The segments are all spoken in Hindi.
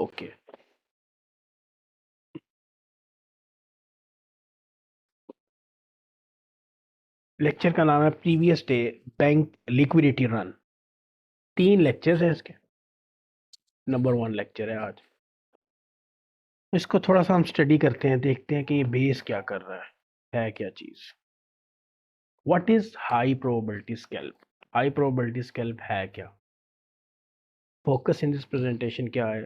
ओके, लेक्चर का नाम है previous day bank liquidity run. 3 lectures हैं इसके। नंबर 1 लेक्चर है आज। इसको थोड़ा सा हम स्टडी करते हैं, देखते हैं कि ये बेस क्या कर रहा है क्या चीज। What is high probability scalp? High probability scalp है क्या? फोकस इन दिस प्रेजेंटेशन क्या है?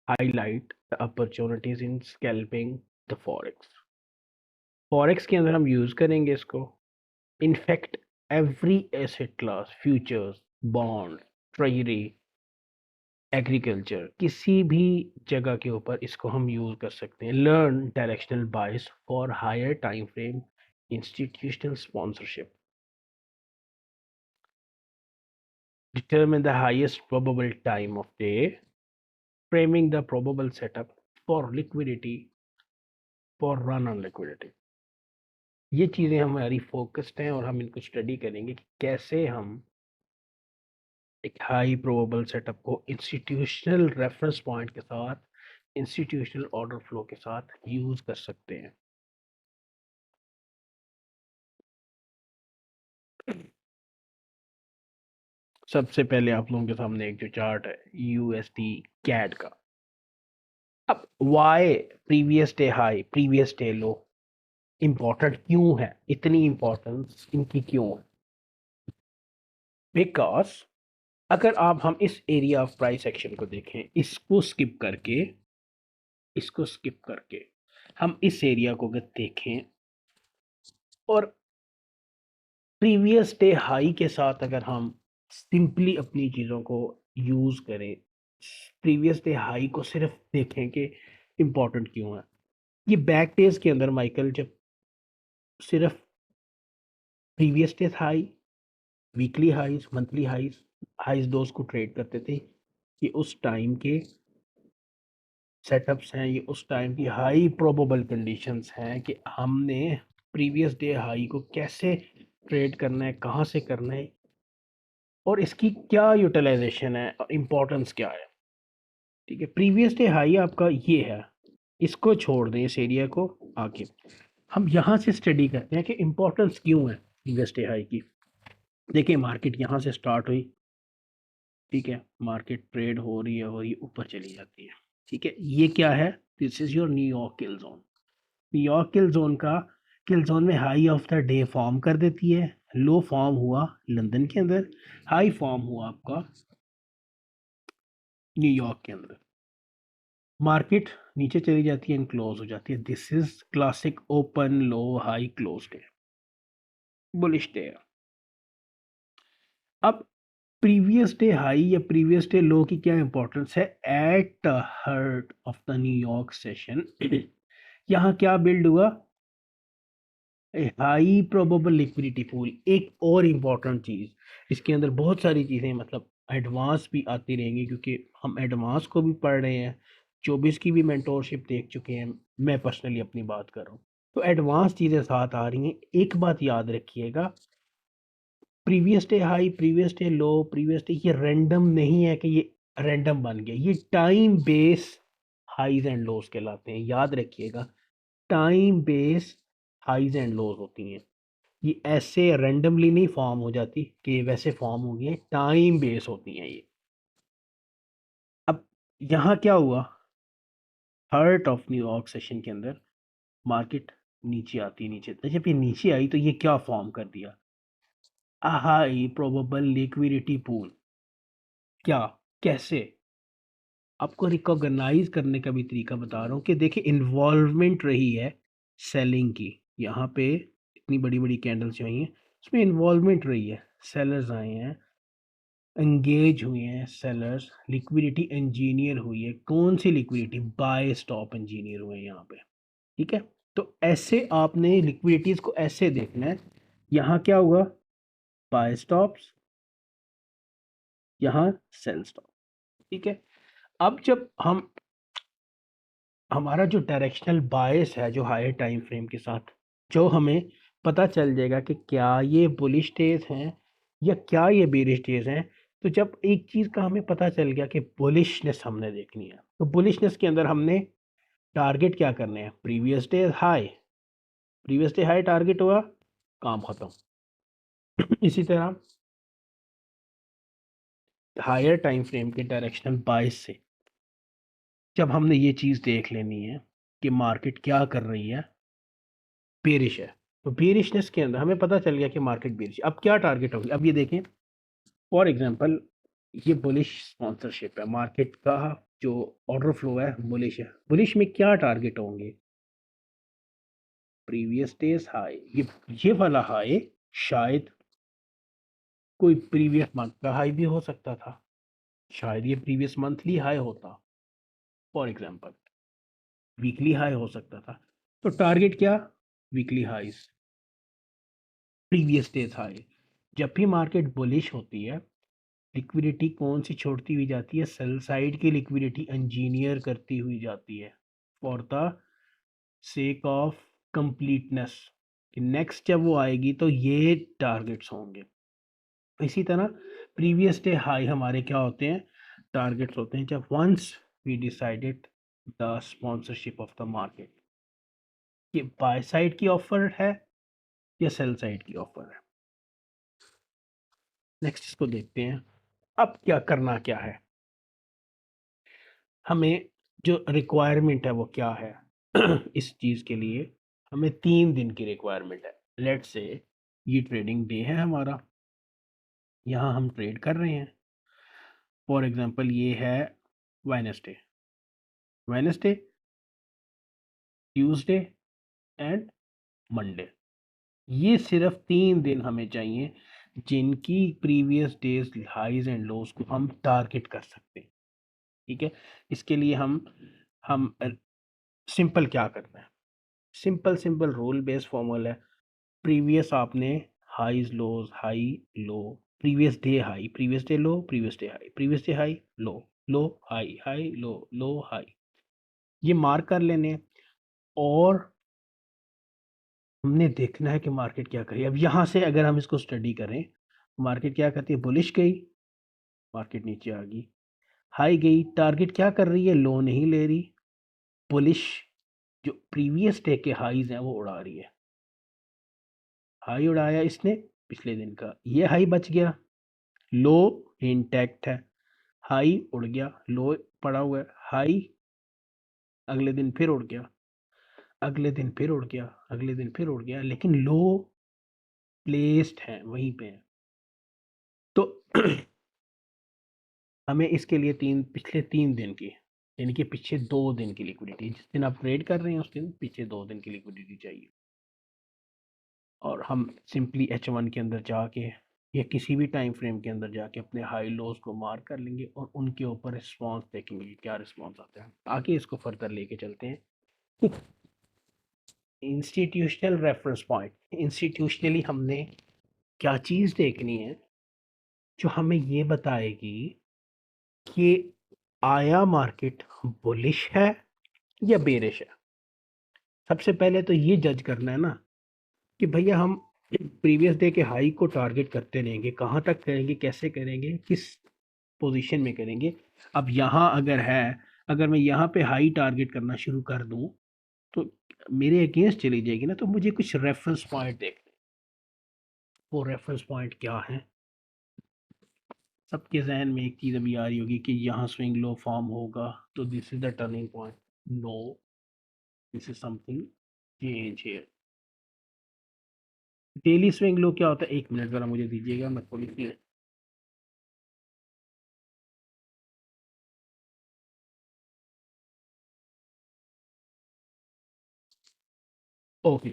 Highlight the opportunities in scalping the forex. Forex के अंदर हम यूज करेंगे इसको। In fact every asset class, futures, bond, treasury, agriculture, किसी भी जगह के ऊपर इसको हम यूज कर सकते हैं। Learn directional bias for higher time frame, institutional sponsorship, determine the highest probable time of day, framing the probable setup for liquidity, for run on liquidity। ये चीजें हमारी फोकस्ड हैं और हम इनको स्टडी करेंगे कि कैसे हम एक हाई प्रोबेबल सेटअप को इंस्टीट्यूशनल रेफरेंस पॉइंट के साथ, इंस्टीट्यूशनल ऑर्डर फ्लो के साथ यूज कर सकते हैं। सबसे पहले आप लोगों के सामने एक जो चार्ट है यूएसडी कैड का। अब why previous day high, previous day low important क्यों है? इतनी इंपॉर्टेंस इनकी क्यों है? बिकॉज अगर आप हम इस एरिया ऑफ प्राइस एक्शन को देखें, इसको स्किप करके हम इस एरिया को अगर देखें और प्रीवियस डे हाई के साथ अगर हम सिंपली अपनी चीज़ों को यूज़ करें, प्रीवियस डे हाई को सिर्फ देखें कि इम्पोर्टेंट क्यों है। ये बैक डेज के अंदर माइकल जब सिर्फ previous day high, weekly highs, monthly highs दोस्त को ट्रेड करते थे, ये उस टाइम के सेटअप्स हैं, ये उस टाइम की हाई प्रोबेबल कंडीशंस हैं कि हमने प्रीवियस डे हाई को कैसे ट्रेड करना है, कहाँ से करना है और इसकी क्या यूटिलाइजेशन है और इम्पोर्टेंस क्या है। ठीक है, प्रीवियस डे हाई आपका ये है, इसको छोड़ दें इस एरिया को। आगे हम यहाँ से स्टडी करते हैं कि इम्पोर्टेंस क्यों है प्रीवियस डे हाई की। देखिए मार्केट यहाँ से स्टार्ट हुई, ठीक है, मार्केट ट्रेड हो रही है ऊपर चली जाती है। ठीक है, ये क्या है? This is your New York kill zone. New York kill zone में high of the day form कर देती है, लो फॉर्म हुआ लंदन के अंदर, हाई फॉर्म हुआ आपका न्यूयॉर्क के अंदर। मार्केट नीचे चली जाती है एंड क्लोज हो जाती है। This is classic open low high close day, bullish day. अब प्रीवियस डे हाई या प्रीवियस डे लो की क्या इंपॉर्टेंस है? At the heart of the New York session यहाँ क्या बिल्ड हुआ? High probable liquidity pool. एक और इम्पॉर्टेंट चीज, इसके अंदर बहुत सारी चीजें मतलब एडवांस भी आती रहेंगी क्योंकि हम एडवांस को भी पढ़ रहे हैं, 24 की भी मेंटोरशिप देख चुके हैं, मैं पर्सनली अपनी बात कर रहा हूँ, तो एडवांस चीजें साथ आ रही हैं। एक बात याद रखिएगा, previous day high, previous day low, previous day, ये रैंडम नहीं है कि ये रैंडम बन गया, ये time base highs and lows कहलाते हैं। याद रखिएगा, time base highs and lows होती हैं। ये ऐसे रैंडमली नहीं फॉर्म हो जाती कि ये वैसे फॉर्म होगी, है टाइम बेस होती हैं ये। अब यहाँ क्या हुआ? हार्ट ऑफ न्यूयॉर्क सेशन के अंदर मार्केट नीचे आती है, नीचे तो जब ये नीचे आई तो ये क्या फॉर्म कर दिया? High probable liquidity pool. क्या? कैसे? आपको रिकॉग्नाइज करने का भी तरीका बता रहा हूँ कि देखिए इन्वॉल्वमेंट रही है सेलिंग की, यहाँ पे इतनी बड़ी बड़ी कैंडल्स जो आई हैं उसमें इन्वॉल्वमेंट रही है, सेलर्स आए हैं, एंगेज हुए हैं सेलर्स, लिक्विडिटी इंजीनियर हुई है। कौन सी लिक्विडिटी? बाय स्टॉप इंजीनियर हुए हैं यहाँ पे। ठीक है, तो ऐसे आपने लिक्विडिटीज को ऐसे देखना है। यहाँ क्या हुआ? बाय स्टॉप्स, यहाँ सेल स्टॉप। ठीक है, अब जब हम हमारा जो डायरेक्शनल बायस है जो हायर टाइम फ्रेम के साथ, जो हमें पता चल जाएगा कि क्या ये बुलिश डेज हैं या क्या ये बेरिश डेज हैं, तो जब एक चीज़ का हमें पता चल गया कि बुलिशनेस हमने देखनी है, तो बुलिशनेस के अंदर हमने टारगेट क्या करने हैं, previous day high, previous day high target हुआ, काम खत्म। इसी तरह हायर टाइम फ्रेम के डायरेक्शनल बाइस से जब हमने ये चीज़ देख लेनी है कि मार्केट क्या कर रही है, बेरिश है, तो बेरिशनेस के अंदर हमें पता चल गया कि मार्केट बेरिश, अब क्या टारगेट होगी, अब ये देखें फॉर एग्जांपल ये बुलिश स्पॉन्सरशिप है, मार्केट का जो ऑर्डर फ्लो है बुलिश है, बुलिश में क्या टारगेट होंगे, प्रीवियस डेज हाई, ये वाला हाई शायद कोई प्रीवियस मंथ का हाई भी हो सकता था, शायद ये प्रीवियस मंथली हाई होता, फॉर एग्जांपल वीकली हाई हो सकता था, तो टारगेट क्या, weekly highs, previous days high. जब भी मार्केट बुलिश होती है, लिक्विडिटी कौन सी छोड़ती हुई जाती है, सेल साइड की लिक्विडिटी इंजीनियर करती हुई जाती है for the sake of completeness, कि नेक्स्ट जब वो आएगी तो ये टारगेट्स होंगे। इसी तरह प्रीवियस डे हाई हमारे क्या होते हैं, टारगेट्स होते हैं जब once we decided the sponsorship of the market, ये बाय साइड की ऑफर है या सेल साइड की ऑफर है। नेक्स्ट इसको देखते हैं, अब क्या करना क्या है, हमें जो रिक्वायरमेंट है वो क्या है। इस चीज़ के लिए हमें 3 दिन की रिक्वायरमेंट है, लेट से ये ट्रेडिंग डे है हमारा, यहाँ हम ट्रेड कर रहे हैं, फॉर एग्जांपल ये है Wednesday, Wednesday, Tuesday and Monday, ये सिर्फ 3 दिन हमें चाहिए जिनकी previous days highs and lows को हम टारगेट कर सकते हैं। ठीक है, इसके लिए हम सिंपल क्या करना है, simple simple rule based formula है, प्रीवियस आपने highs lows, high low, previous day high, previous day low, previous day high, previous day high low, low high, high low, low high, ये मार्क कर लेने हैं। और हमने देखना है कि मार्केट क्या करी, अब यहाँ से अगर हम इसको स्टडी करें, मार्केट क्या करती है, बुलिश गई, मार्केट नीचे आ गई, हाई गई, टारगेट क्या कर रही है, लो नहीं ले रही, बुलिश जो प्रीवियस डे के हाईज हैं वो उड़ा रही है, हाई उड़ाया इसने पिछले दिन का, ये हाई बच गया, लो इंटैक्ट है, हाई उड़ गया, लो पड़ा हुआ है, हाई अगले दिन फिर उड़ गया, अगले दिन फिर उड़ गया, अगले दिन फिर उड़ गया, लेकिन लो प्लेस्ड है वहीं पे है। तो हमें इसके लिए पिछले 3 दिन की, यानी कि पीछे 2 दिन की लिक्विडिटी, जिस दिन आप ट्रेड कर रहे हैं उस दिन पीछे 2 दिन की लिक्विडिटी चाहिए, और हम सिंपली H1 के अंदर जाके या किसी भी टाइम फ्रेम के अंदर जाके अपने हाई लोज को मार्क कर लेंगे और उनके ऊपर रिस्पॉन्स देखेंगे क्या रिस्पॉन्स आता है। आगे इसको फर्दर लेके चलते हैं, इंस्टीट्यूशनल रेफरेंस पॉइंट, इंस्टीट्यूशनली हमने क्या चीज़ देखनी है जो हमें ये बताएगी कि आया मार्केट बुलिश है या बेरिश है। सबसे पहले तो ये जज करना है ना कि भैया हम प्रीवियस डे के हाई को टारगेट करते रहेंगे, कहाँ तक करेंगे, कैसे करेंगे, किस पोजीशन में करेंगे। अब यहाँ अगर है, अगर मैं यहाँ पे हाई टारगेट करना शुरू कर दूँ तो मेरे अगेंस्ट चली जाएगी ना, तो मुझे कुछ रेफरेंस पॉइंट देखने, वो रेफरेंस पॉइंट क्या है। सबके जहन में एक चीज़ अभी आ रही होगी कि यहाँ स्विंग लो फॉर्म होगा तो this is the turning point, no this is something change here. Daily swing low क्या होता है, 1 मिनट ज़रा मुझे दीजिएगा, मैं थोड़ी सी ओके।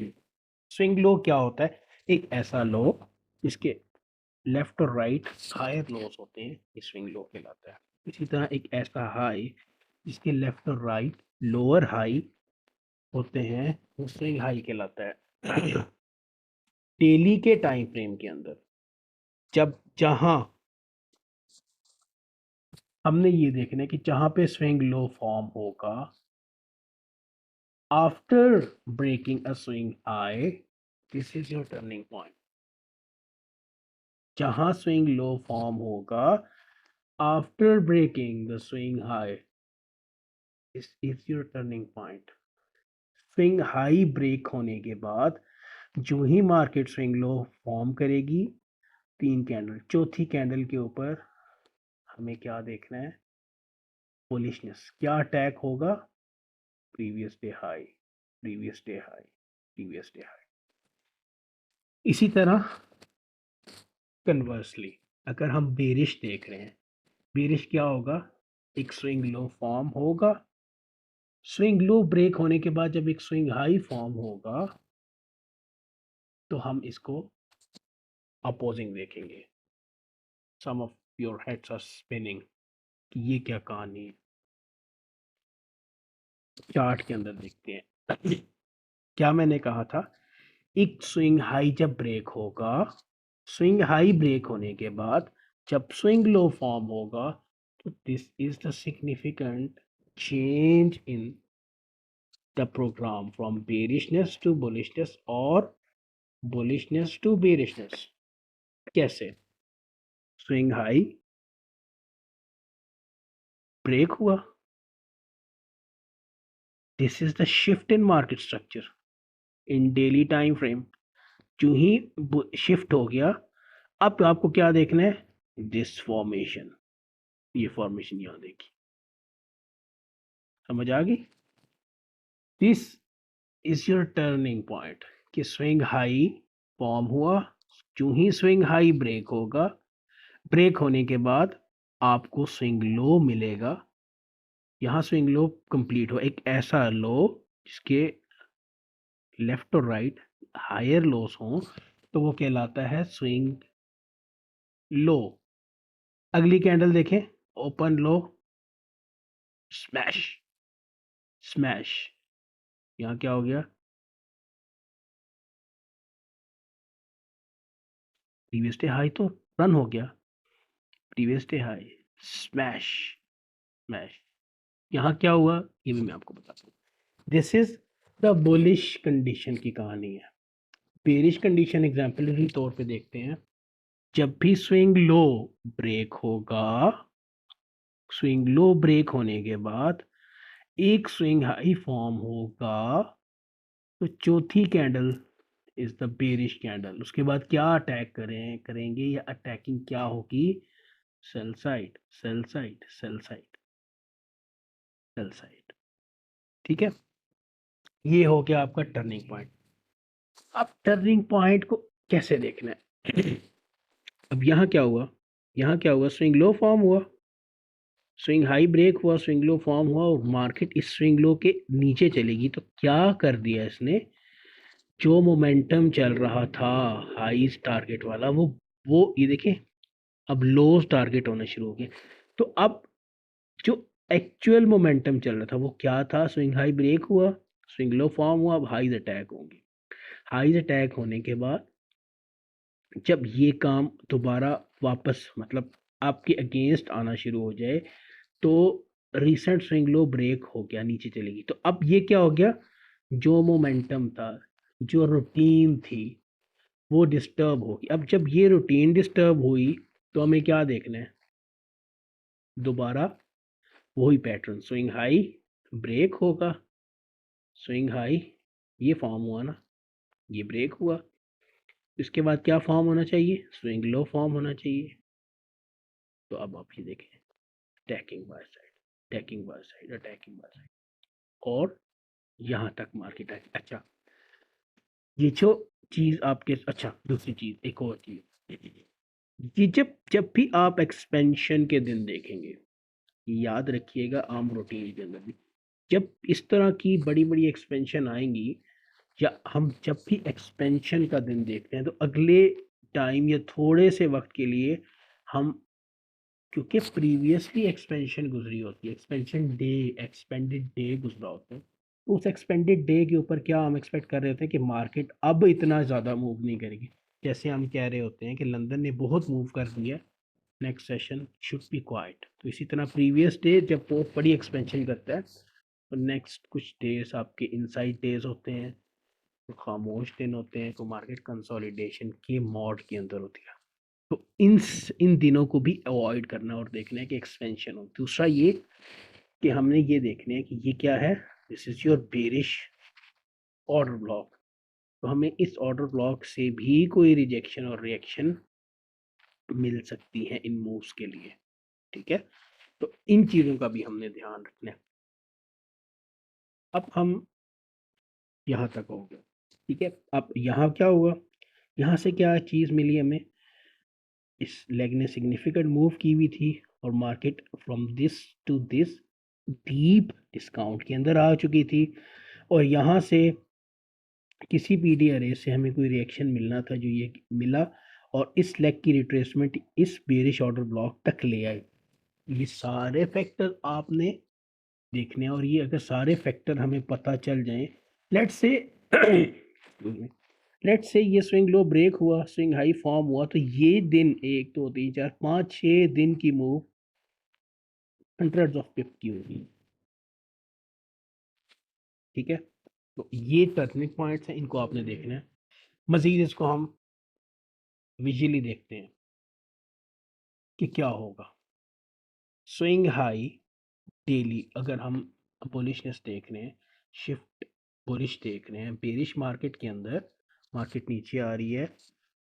स्विंग लो क्या होता है, एक ऐसा लो जिसके लेफ्ट और राइट हायर लोस होते हैं, ये स्विंग लो कहलाता है। इसी तरह एक ऐसा हाई जिसके लेफ्ट और राइट लोअर हाई होते हैं, वो स्विंग हाई कहलाता है। डेली के टाइम फ्रेम के अंदर जब जहां हमने ये देखना है कि जहां पे स्विंग लो फॉर्म होगा after breaking a swing high, this is your turning point. जहां स्विंग लो फॉर्म होगा after breaking the swing high is your turning point. Swing high break होने के बाद जो ही मार्केट स्विंग लो फॉर्म करेगी, 3 कैंडल, चौथी कैंडल के ऊपर हमें क्या देखना है? बुलिशनेस। क्या अटैक होगा? Previous day high, previous day high, previous day high. इसी तरह कन्वर्सली अगर हम बेरिश देख रहे हैं, बेरिश क्या होगा? एक स्विंग लो फॉर्म होगा, स्विंग लो ब्रेक होने के बाद जब एक स्विंग हाई फॉर्म होगा तो हम इसको अपोजिंग देखेंगे। Some of your heads are spinning कि ये क्या कहानी है। चार्ट के अंदर देखते हैं। क्या मैंने कहा था? एक स्विंग हाई जब ब्रेक होगा, स्विंग हाई ब्रेक होने के बाद जब स्विंग लो फॉर्म होगा तो this is the significant change in the program from bearishness to bullishness और बुलिशनेस टू बेरिशनेस। कैसे? स्विंग हाई ब्रेक हुआ, this is the shift in market structure in daily time frame. जो ही शिफ्ट हो गया, अब आपको क्या देखना है? दिस फॉर्मेशन, ये फॉर्मेशन यहां देखिए, समझ आ गई? This is your turning point कि स्विंग हाई फॉर्म हुआ, जो ही स्विंग हाई ब्रेक होगा, ब्रेक होने के बाद आपको स्विंग लो मिलेगा। यहाँ स्विंग लो कंप्लीट हो, एक ऐसा लो जिसके लेफ्ट और राइट हायर लोस हों तो वो कहलाता है स्विंग लो। अगली कैंडल देखें, ओपन लो, स्मैश, स्मैश। यहाँ क्या हो गया? प्रीवियस डे हाई तो रन हो गया, previous day high, smash, smash. यहाँ क्या हुआ ये भी मैं आपको बताता हूँ। This is the bullish condition की कहानी है। बेरिश कंडीशन एग्जाम्पलरी तौर पे देखते हैं। जब भी स्विंग लो ब्रेक होगा, स्विंग लो ब्रेक होने के बाद एक स्विंग हाई फॉर्म होगा तो चौथी candle is the bearish candle. उसके बाद क्या अटैक करेंगे या अटैकिंग क्या होगी? Sell side, sell side, sell side, sell side. ठीक है, ये हो गया आपका टर्निंग पॉइंट। अब टर्निंग पॉइंट को कैसे देखना है? अब यहाँ क्या हुआ? यहाँ क्या हुआ? स्विंग लो फॉर्म हुआ, स्विंग हाई ब्रेक हुआ, स्विंग लो फॉर्म हुआ और मार्केट इस स्विंग लो के नीचे चलेगी। तो क्या कर दिया इसने? जो मोमेंटम चल रहा था हाईज टारगेट वाला, वो ये देखें, अब लोज टारगेट होना शुरू हो गया। तो अब जो एक्चुअल मोमेंटम चल रहा था वो क्या था? स्विंग हाई ब्रेक हुआ, स्विंग लो फॉर्म हुआ, अब हाईज अटैक होंगे। हाईज अटैक होने के बाद जब ये काम दोबारा वापस मतलब आपके अगेंस्ट आना शुरू हो जाए तो रिसेंट स्विंग लो ब्रेक हो गया, नीचे चलेगी। तो अब ये क्या हो गया? जो मोमेंटम था, जो रूटीन थी, वो डिस्टर्ब होगी। अब जब ये रूटीन डिस्टर्ब हुई तो हमें क्या देखना है? दोबारा वही पैटर्न, स्विंग हाई ब्रेक होगा, स्विंग हाई ये फॉर्म हुआ ना, ये ब्रेक हुआ, इसके बाद क्या फॉर्म होना चाहिए? स्विंग लो फॉर्म होना चाहिए। तो अब आप ये देखें, attacking by side, attacking by side, attacking by side, और यहाँ तक मार्केट है। अच्छा, ये जो चीज आपके, अच्छा दूसरी चीज, एक और चीज, ये जब जब भी आप एक्सपेंशन के दिन देखेंगे, याद रखिएगा आम रूटीन के अंदर भी जब इस तरह की बड़ी बड़ी एक्सपेंशन आएंगी या हम जब भी एक्सपेंशन का दिन देखते हैं तो अगले टाइम या थोड़े से वक्त के लिए हम, क्योंकि प्रीवियसली एक्सपेंशन गुजरी होती है, एक्सपेंशन डे, एक्सपेंडेड डे गुजरा होता है, तो उस एक्सपेंडेड डे के ऊपर क्या हम एक्सपेक्ट कर रहे होते हैं कि मार्केट अब इतना ज़्यादा मूव नहीं करेगी। जैसे हम कह रहे होते हैं कि लंदन ने बहुत मूव कर दिया, next session should be quite. तो इसी तरह प्रीवियस डे जब बहुत बड़ी एक्सपेंशन करता है तो नेक्स्ट कुछ डेज आपके इनसाइड डेज होते हैं, तो खामोश दिन होते हैं, तो मार्केट कंसोलिडेशन के मोड के अंदर होती है। तो इन दिनों को भी अवॉइड करना और देखना है कि एक्सपेंशन हो। दूसरा ये कि हमने ये देखना है कि ये क्या है, this is your bearish order block. तो हमें इस ऑर्डर ब्लॉक से भी कोई रिजेक्शन और रिएक्शन मिल सकती है इन मूव्स के लिए, ठीक है। तो इन चीजों का भी हमने ध्यान रखना है। अब हम यहाँ तक हो गया, ठीक है। अब यहाँ क्या हुआ, यहाँ से क्या चीज मिली हमें, इस लेग ने सिग्निफिकेंट मूव की हुई थी और market from this to this deep discount के अंदर आ चुकी थी, और यहाँ से किसी पीडी अरे से हमें कोई रिएक्शन मिलना था जो ये मिला, और इस लेग की रिट्रेसमेंट इस बेरिश ऑर्डर ब्लॉक तक ले आई। ये सारे फैक्टर आपने देखने हैं, और ये अगर सारे फैक्टर हमें पता चल जाएं, लेट्स से लेट्स से ये स्विंग लो ब्रेक हुआ, स्विंग हाई फॉर्म हुआ, तो ये दिन 1 2 3 4 5 6 दिन की मूव हंड्रेड्स ऑफ पिप की होगी, ठीक है। तो ये टर्निंग पॉइंट्स हैं, इनको आपने देखना है। मजीद इसको हम विजुअली देखते हैं कि क्या होगा। स्विंग हाई डेली अगर हम बुलिशनेस देख रहे हैं, शिफ्ट बुलिश देख रहे हैं, बेरिश मार्केट के अंदर मार्केट नीचे आ रही है,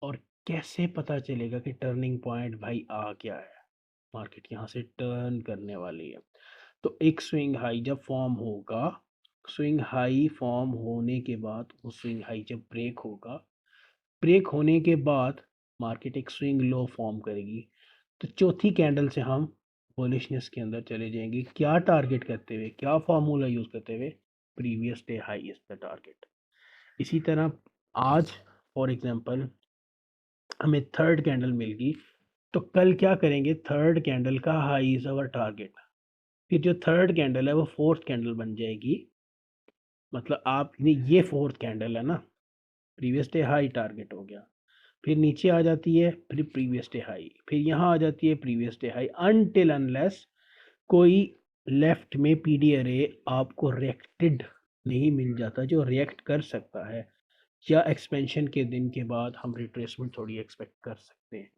और कैसे पता चलेगा कि टर्निंग पॉइंट भाई आ क्या है, मार्केट यहाँ से टर्न करने वाली है। तो एक स्विंग हाई जब फॉर्म होगा, स्विंग हाई फॉर्म होने के बाद वो स्विंग हाई जब ब्रेक होगा, ब्रेक होने के बाद मार्केट एक स्विंग लो फॉर्म करेगी। तो चौथी कैंडल से हम बुलिशनेस के अंदर चले जाएंगे, क्या टारगेट करते हुए, क्या फार्मूला यूज करते हुए, previous day high is the target. इसी तरह आज फॉर एग्जांपल हमें थर्ड कैंडल मिल गई, तो कल क्या करेंगे, थर्ड कैंडल का हाई इज अवर टारगेट। फिर जो थर्ड कैंडल है वो फोर्थ कैंडल बन जाएगी, मतलब आपने ये फोर्थ कैंडल है ना, प्रीवियस डे हाई टारगेट हो गया, फिर नीचे आ जाती है, फिर प्रीवियस डे हाई, फिर यहाँ आ जाती है previous day high, until unless कोई लेफ्ट में पीडी अरे आपको रिएक्टेड नहीं मिल जाता जो रिएक्ट कर सकता है, या एक्सपेंशन के दिन के बाद हम रिट्रेसमेंट थोड़ी एक्सपेक्ट कर सकते हैं।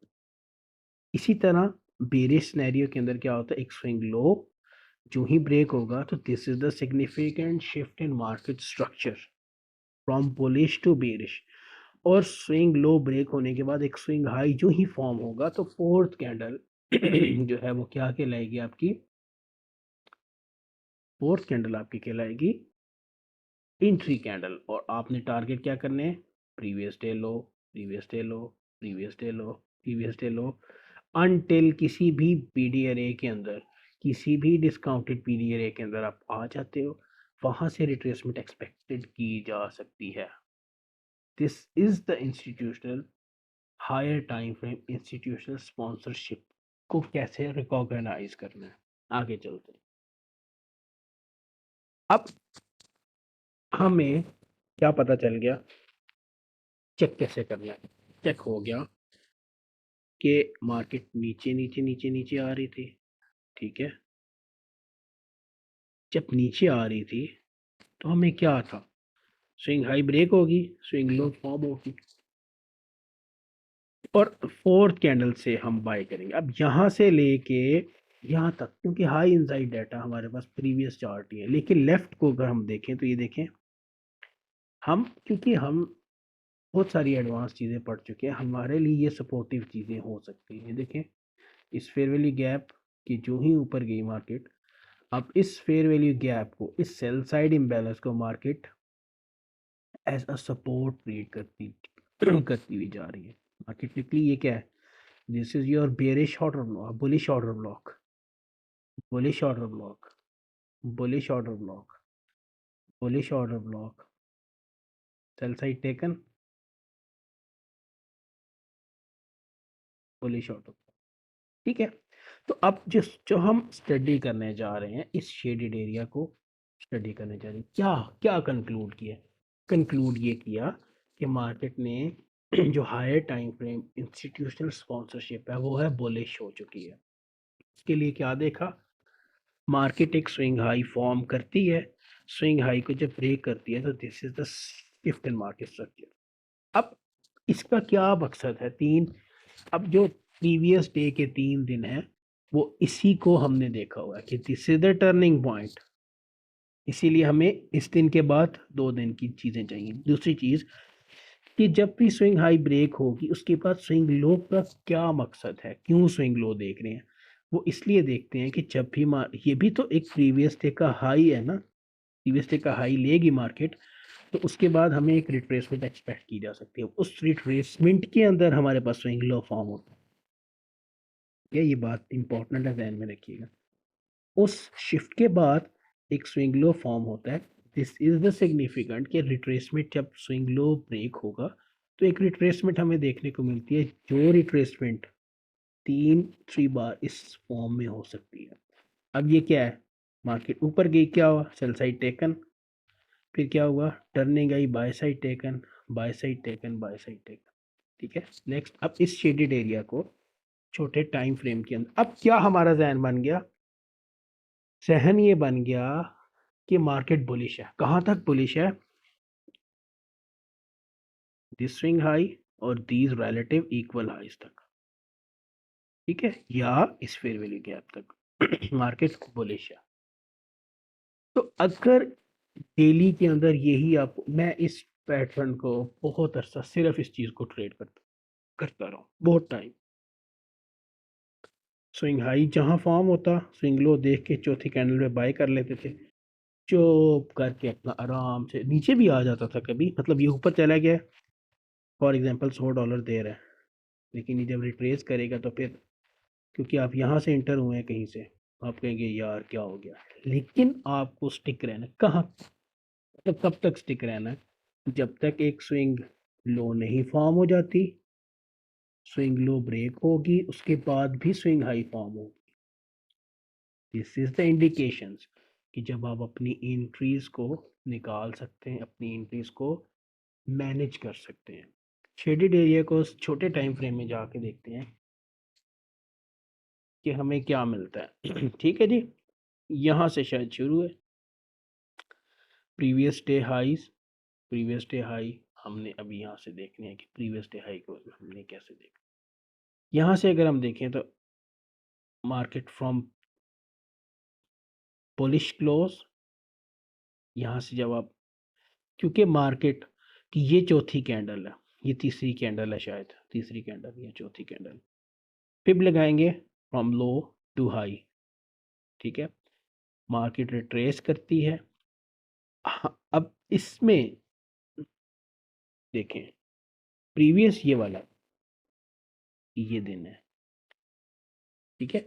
इसी तरह बेरिश सिनेरियो के अंदर क्या होता है, एक स्विंग लो जो ही ब्रेक होगा, तो this is the significant shift in market structure from bullish to bearish. और स्विंग लो ब्रेक होने के बाद एक स्विंग हाई जो ही फॉर्म होगा, तो फोर्थ कैंडल जो है वो क्या कहलाएगी आपकी, फोर्थ कैंडल आपकी कहलाएगी एंट्री कैंडल। और आपने टारगेट क्या करने हैं, previous day low, previous day low, previous day low, previous day लो, अनटिल किसी भी पीडी अरे के अंदर, किसी भी डिस्काउंटेड पीडी अरे के अंदर आप आ जाते हो, वहां से रिट्रेसमेंट एक्सपेक्टेड की जा सकती है। This is the institutional higher time frame institutional sponsorship को कैसे रिकॉग्नाइज करना है। आगे चलते हैं। अब हमें क्या पता चल गया, चेक कैसे करना है। चेक हो गया कि मार्केट नीचे नीचे नीचे नीचे आ रही थी, ठीक है। जब नीचे आ रही थी तो हमें क्या था, स्विंग हाई ब्रेक होगी, स्विंग लो फॉर्म होगी, और फोर्थ कैंडल से हम बाय करेंगे। अब यहाँ से लेके यहाँ तक, क्योंकि हाई इनसाइड डाटा हमारे पास प्रीवियस चार्ट ही है, लेकिन लेफ्ट को अगर हम देखें तो ये देखें, हम क्योंकि हम बहुत सारी एडवांस चीज़ें पढ़ चुके हैं, हमारे लिए ये सपोर्टिव चीज़ें हो सकती हैं। देखें इस फेयर वैल्यू गैप की जो ही ऊपर गई मार्केट, अब इस फेयर वैल्यू गैप को, इस सेल साइड इम्बैलेंस को market as a support create करती करती हुई जा रही है। मार्केट निकली, ये क्या है, this is your bearish order block, bullish order block, bullish order block, bullish order block, bullish order block, sell side taken, bullish order, ठीक है। तो अब जो हम स्टडी करने जा रहे हैं, इस शेडेड एरिया को स्टडी करने जा रहे हैं, क्या क्या कंक्लूड किया, कंक्लूड ये किया कि मार्केट ने जो higher time frame institutional sponsorship है वो है बुलिश हो चुकी है। इसके लिए क्या देखा, मार्केट एक स्विंग हाई फॉर्म करती है, स्विंग हाई को जब ब्रेक करती है तो this is the shift in market structure. अब इसका क्या मकसद है, तीन, अब जो प्रीवियस डे के 3 दिन है, वो इसी को हमने देखा हुआ है कि this is the turning point. इसीलिए हमें इस दिन के बाद 2 दिन की चीज़ें चाहिए। दूसरी चीज़ कि जब भी स्विंग हाई ब्रेक होगी उसके बाद स्विंग लो का क्या मकसद है, क्यों स्विंग लो देख रहे हैं? वो इसलिए देखते हैं कि जब भी ये भी तो एक प्रीवियस डे का हाई है ना, प्रीवियस डे का हाई लेगी मार्केट, तो उसके बाद हमें एक रिट्रेसमेंट एक्सपेक्ट की जा सकती है। उस रिट्रेसमेंट के अंदर हमारे पास स्विंग लो फॉर्म होता है। ये बात इंपॉर्टेंट है, ध्यान में रखिएगा। उस शिफ्ट के बाद एक स्विंग लो फॉर्म होता है। दिस इज द सिग्निफिकेंट कि रिट्रेसमेंट जब स्विंग लो ब्रेक होगा तो एक रिट्रेसमेंट हमें देखने को मिलती है, जो रिट्रेसमेंट 3 बार इस फॉर्म में हो सकती है। अब ये क्या है, मार्केट ऊपर गई, क्या हुआ, सेल साइड टेकन, फिर क्या हुआ, turning I, by side taken, by side taken, by side taken. ठीक है, नेक्स्ट अब इस शेडेड एरिया को छोटे टाइम फ्रेम के अंदर, अब क्या हमारा जहन बन गया, सहन ये बन गया कि मार्केट बुलिश है। कहां तक बुलिश है, दिस स्विंग हाई और दीज रिलेटिव इक्वल हाइज तक। ठीक है, या इस फेयर वैल्यू गैप तक मार्केट बुलिश है। तो अगर डेली के अंदर यही आपको, मैं इस पैटर्न को बहुत अरसा सिर्फ इस चीज को ट्रेड करता रहा हूँ बहुत टाइम। स्विंग हाई जहां फॉर्म होता, स्विंग लो देख के चौथी कैंडल में बाय कर लेते थे, चुप करके अपना आराम से, नीचे भी आ जाता था कभी, मतलब ये ऊपर चला गया, फॉर एग्जांपल $100 दे रहा है, लेकिन ये जब रिट्रेस करेगा तो फिर, क्योंकि आप यहाँ से इंटर हुए हैं कहीं से, आप कहेंगे यार क्या हो गया। लेकिन आपको स्टिक रहना कहाँ, तो कब तक स्टिक रहना है, जब तक एक स्विंग लो नहीं फॉर्म हो जाती, स्विंग लो ब्रेक होगी, उसके बाद भी स्विंग हाई फॉर्म होगी। दिस इज द इंडिकेशंस कि जब आप अपनी एंट्रीज को निकाल सकते हैं, अपनी एंट्रीज को मैनेज कर सकते हैं। शेडेड एरिया को छोटे टाइम फ्रेम में जाके देखते हैं कि हमें क्या मिलता है ठीक है जी, यहाँ से शायद शुरू है, previous day highs, previous day high हमने अभी यहाँ से देखने हैं कि प्रीवियस डे हाई को हमने कैसे देखा। यहाँ से अगर हम देखें तो मार्केट फ्रॉम बुलिश क्लोज, यहाँ से जब आप, क्योंकि मार्केट की ये चौथी कैंडल है, ये तीसरी कैंडल है, शायद तीसरी कैंडल या चौथी कैंडल, फिब लगाएंगे फ्रॉम लो टू हाई। ठीक है, मार्केट रिट्रेस करती है। हाँ, अब इसमें देखें, प्रीवियस ये वाला ये दिन है। ठीक है,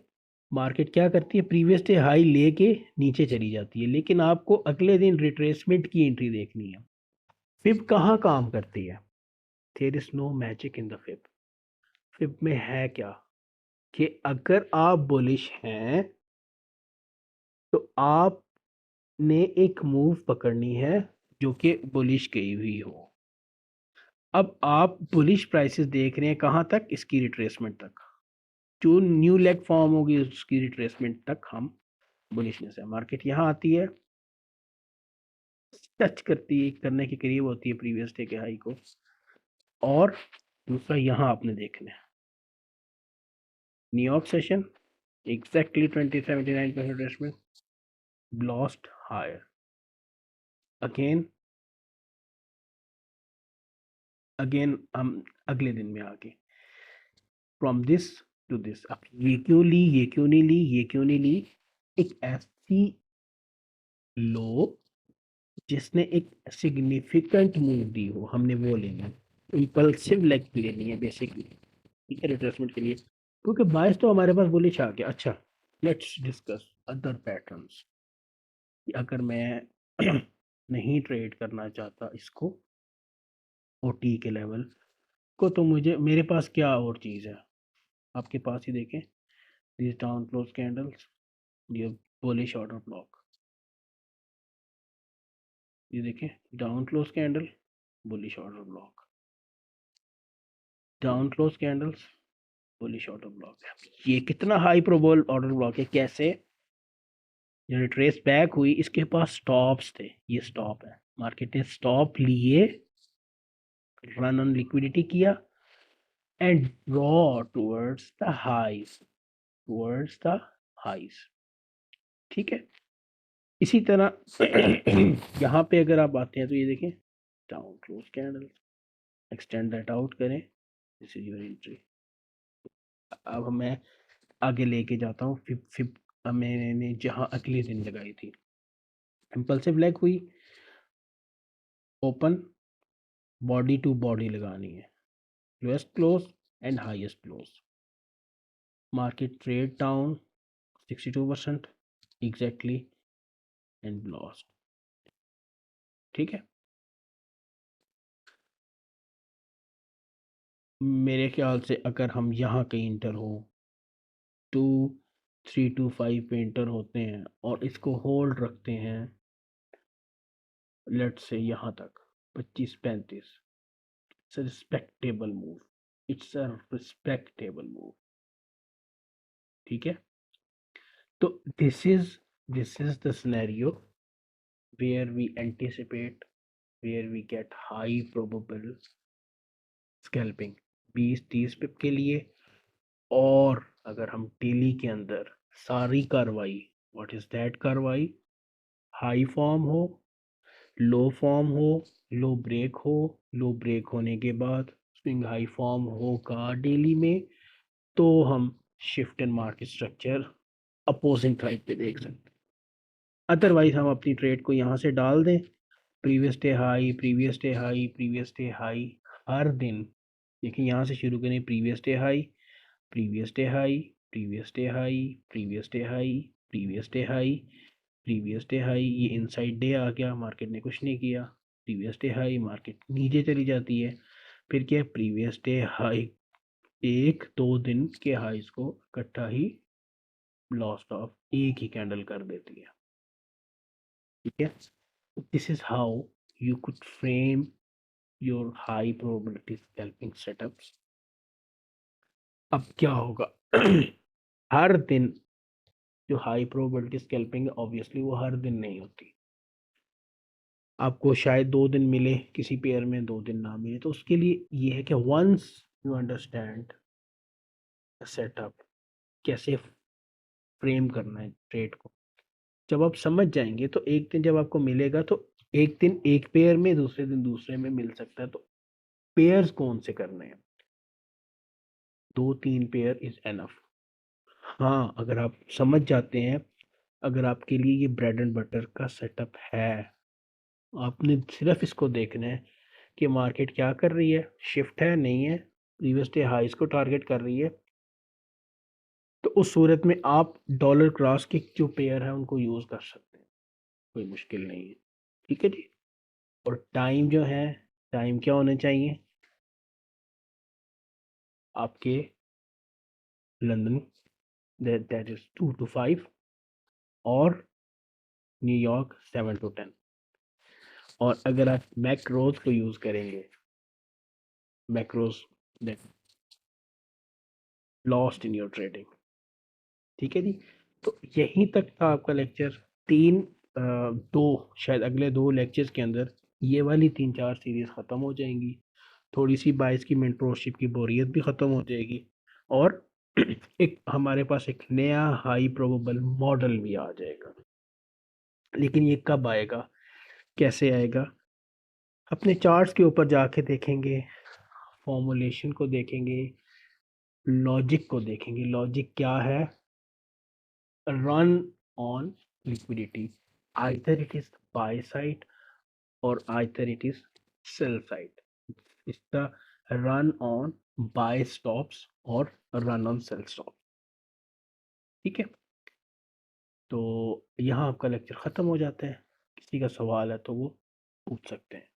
मार्केट क्या करती है, प्रीवियस डे हाई लेके नीचे चली जाती है, लेकिन आपको अगले दिन रिट्रेसमेंट की एंट्री देखनी है। फिब कहाँ काम करती है, there is no magic in the fib. Fib में है क्या कि अगर आप बुलिश हैं तो आपने एक मूव पकड़नी है जो कि बुलिश गई हुई हो। अब आप बुलिश प्राइसेस देख रहे हैं कहाँ तक, इसकी रिट्रेसमेंट तक, जो न्यू लेग फॉर्म होगी उसकी रिट्रेसमेंट तक हम बुलिशनेस है। मार्केट यहाँ आती है, टच करती है, करने के करीब होती है प्रीवियस डे के हाई को, और दूसरा यहाँ आपने देखना है New York session exactly 2079% retracement, blast higher again, again हम अगले दिन में आगे फ्रॉम दिस टू दिस। अब ये क्यों ली, ये क्यों नहीं ली, ये क्यों नहीं ली, एक ऐसी लो जिसने एक सिग्निफिकेंट मूव दी हो, हमने वो लेना है, इम्पल्सिव लेग लेनी है बेसिकली। ठीक है, रिट्रेसमेंट के लिए, क्योंकि बायस तो हमारे पास बुलिश आ गया। अच्छा, लेट्स डिस्कस अदर पैटर्न्स। अगर मैं नहीं ट्रेड करना चाहता इसको ओटी के लेवल को, तो मुझे, मेरे पास क्या और चीज़ है, आपके पास ही देखें, दिस डाउन क्लोज कैंडल्स, ये बुलिश ऑर्डर ब्लॉक, ये देखें down close candle, bullish order block, down close candles, bullish order block है। ये कितना हाई प्रोबेबल ऑर्डर ब्लॉक है, कैसे, जो रिट्रेस बैक हुई इसके पास स्टॉप्स थे, ये स्टॉप है, मार्केट ने स्टॉप लिए, रन ऑन लिक्विडिटी किया, and draw towards the highs, towards the highs। ठीक है, इसी तरह यहाँ पे अगर आप आते हैं तो ये देखें, down close candle, extend that out करें, दिस इज योर एंट्री। अब मैं आगे लेके जाता हूँ, फिर मैंने जहाँ अगले दिन लगाई थी, इम्पल्सिव लेग हुई, ओपन, बॉडी टू बॉडी लगानी है, lowest close and highest close. Market trade down 62% exactly and lost. ठीक है, मेरे ख्याल से अगर हम यहाँ कहीं इंटर हो, 2 3 to 5 पे इंटर होते हैं और इसको होल्ड रखते हैं, लेट से यहाँ तक 25-35, it's a respectable move, it's a respectable move. ठीक है, तो this is the scenario where we anticipate, where we get high probable scalping 20-30 pip के लिए। और अगर हम डेली के अंदर सारी कार्रवाई, व्हाट इज दैट कार्रवाई, हाई फॉर्म हो, लो फॉर्म हो, लो ब्रेक हो, लो ब्रेक होने के बाद स्विंग हाई फॉर्म होगा डेली में, तो हम shift in market structure opposing side पे देख सकते हैं। अदरवाइज हम अपनी ट्रेड को यहाँ से डाल दें, previous day high, previous day high, previous day high, हर दिन देखिए यहाँ से शुरू करें, previous day high, previous day high, previous day high, previous day high, previous day high, previous day high, ये इनसाइड डे आ गया, मार्केट ने कुछ नहीं किया, प्रीवियस डे हाई, मार्केट नीचे चली जाती है, फिर क्या, प्रीवियस डे हाई, 1-2 दिन के हाईज को इकट्ठा ही लॉस्ट ऑफ एक ही कैंडल कर देती है। ठीक है, this is how you could frame your high probability scalping setups। अब क्या होगा हर दिन जो हाई प्रोबेबिलिटी स्कैल्पिंग है, ऑब्वियसली वो हर दिन नहीं होती, आपको शायद 2 दिन मिले किसी पेयर में, 2 दिन ना मिले, तो उसके लिए ये है कि वंस यू अंडरस्टैंड सेटअप, कैसे फ्रेम करना है ट्रेड को, जब आप समझ जाएंगे तो एक दिन जब आपको मिलेगा तो एक दिन एक पेयर में, दूसरे दिन दूसरे में मिल सकता है। तो पेयर्स कौन से करने हैं, 2-3 पेयर इज एनफ। हाँ, अगर आप समझ जाते हैं, अगर आपके लिए ये ब्रेड एंड बटर का सेटअप है, आपने सिर्फ इसको देखना है कि मार्केट क्या कर रही है, शिफ्ट है नहीं है, प्रीवियस डे हाईज को टारगेट कर रही है, तो उस सूरत में आप डॉलर क्रॉस के जो पेयर है उनको यूज़ कर सकते हैं, कोई मुश्किल नहीं है। ठीक है जी, और टाइम जो है, टाइम क्या होने चाहिए आपके, लंदन दैट इज 2 to 5, और न्यूयॉर्क 7 to 10। और अगर आप मैक्रोज को यूज़ करेंगे, macros that lost in your trading. ठीक है जी, तो यहीं तक था आपका लेक्चर। दो शायद अगले 2 लेक्चर्स के अंदर ये वाली 3-4 सीरीज ख़त्म हो जाएंगी, थोड़ी सी बाइस की मेंटरशिप की बोरियत भी ख़त्म हो जाएगी, और एक हमारे पास एक नया हाई प्रोबेबल मॉडल भी आ जाएगा। लेकिन ये कब आएगा, कैसे आएगा, अपने चार्ट्स के ऊपर जाके देखेंगे, फॉर्मुलेशन को देखेंगे, लॉजिक को देखेंगे। लॉजिक क्या है, run on liquidity, either it is buy side or either it is sell side, it's the run on buy stops or run on sell stops। ठीक है, तो यहाँ आपका लेक्चर ख़त्म हो जाता है, किसी का सवाल है तो वो पूछ सकते हैं।